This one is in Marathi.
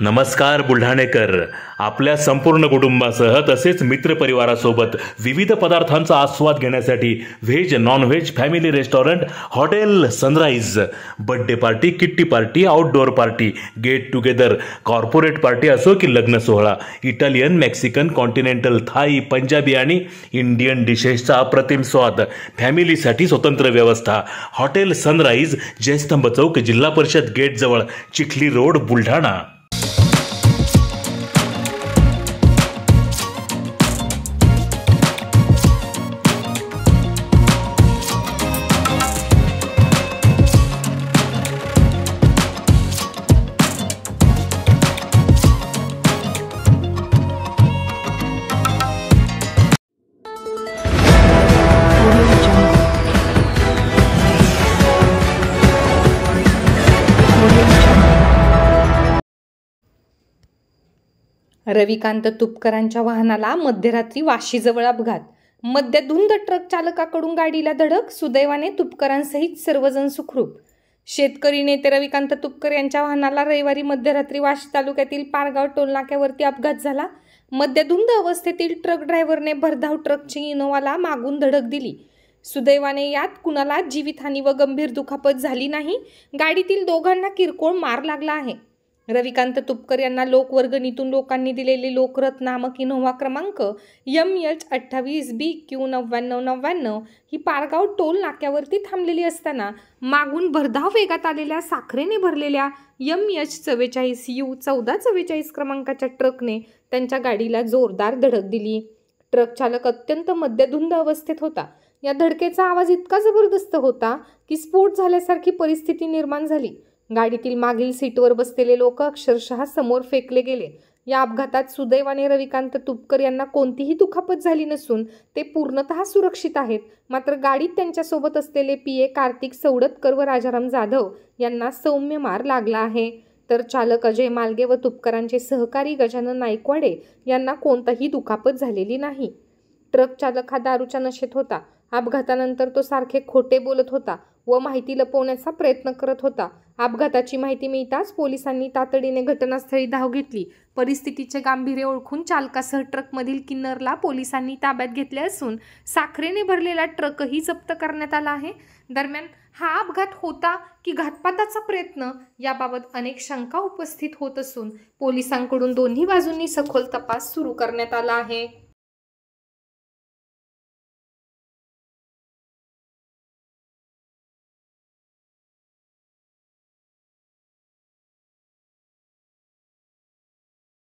नमस्कार बुलढाणेकर. आपल्या संपूर्ण कुटुंबासह तसेच मित्रपरिवारासोबत विविध पदार्थांचा आस्वाद घेण्यासाठी veg non veg family restaurant hotel Sunrise. Birthday party, kitty party, outdoor party, get together, corporate party असो की लग्न सोहळा, Italian, Mexican, continental, Thai, Punjabi आणि इंडियन डिशेसचा अप्रतिम स्वाद. फॅमिलीसाठी स्वतंत्र व्यवस्था. हॉटेल सनराइज, जयस्तंभ चौक, जिल्हा परिषद गेट जवळ, चिखली रोड, बुलढाणा. रविकांत तुपकरांच्या वाहनाला मध्यरात्री वाशीजवळ अपघात. मद्यधुंद ट्रक चालकाकडून गाडीला धडक. सुदैवाने तुपकरांसहित सर्वजण सुखरूप. शेतकरी नेते रविकांत तुपकर यांच्या वाहनाला रविवारी मध्यरात्री वाशी तालुक्यातील पारगाव टोलनाक्यावरती अपघात झाला. मद्यधुंद अवस्थेतील ट्रक ड्रायव्हरने भरधाव ट्रकची इनोवाला मागून धडक दिली. सुदैवाने यात कुणाला जीवितहानी व गंभीर दुखापत झाली नाही. गाडीतील दोघांना किरकोळ मार लागला आहे. रविकांत तुपकर यांना लोकवर्गणीतून लोकांनी दिलेली लोकरथ नामक इनोव्हा क्रमांक MH28BQ9999 ही पारगाव टोल नाक्यावरती थांबलेली असताना मागून भरधाव वेगात आलेल्या साखरेने भरलेल्या MH44U1444 क्रमांकाच्या ट्रकने त्यांच्या गाडीला जोरदार धडक दिली. ट्रक चालक अत्यंत मद्यधुंद अवस्थेत होता. या धडकेचा आवाज इतका जबरदस्त होता की स्फोट झाल्यासारखी परिस्थिती निर्माण झाली. गाडीतील मागील सीटवर बसलेले लोक अक्षरशः समोर फेकले गेले. या अपघातात सुदैवाने रविकांत तुपकर यांना कोणतीही दुखापत झाली नसून ते पूर्णतः सुरक्षित आहेत. मात्र गाडीत त्यांच्यासोबत असलेले PA कार्तिक सौडतकर व राजाराम जाधव यांना सौम्य मार लागला आहे. तर चालक अजय मालगे व तुपकरांचे सहकारी गजानन नाईकवाडे यांना कोणतीही दुखापत झालेली नाही. ट्रक चालक हा दारूच्या नशेत होता. अपघातानंतर तो सारखे खोटे बोलत होता व माहिती लपवण्याचा प्रयत्न करत होता. अपघाताची माहिती मिळताच पोलिसांनी तातडीने घटनास्थळी धाव घेतली. परिस्थितीचे गांभीर्य ओळखून चालकासह ट्रकमधील किन्नरला पोलिसांनी ताब्यात घेतले असून साखरेने भरलेला ट्रकही जप्त करण्यात आला आहे. दरम्यान हा अपघात होता की घातपाताचा प्रयत्न याबाबत अनेक शंका उपस्थित होत असून पोलिसांकडून दोन्ही बाजूंनी सखोल तपास सुरू करण्यात आला आहे.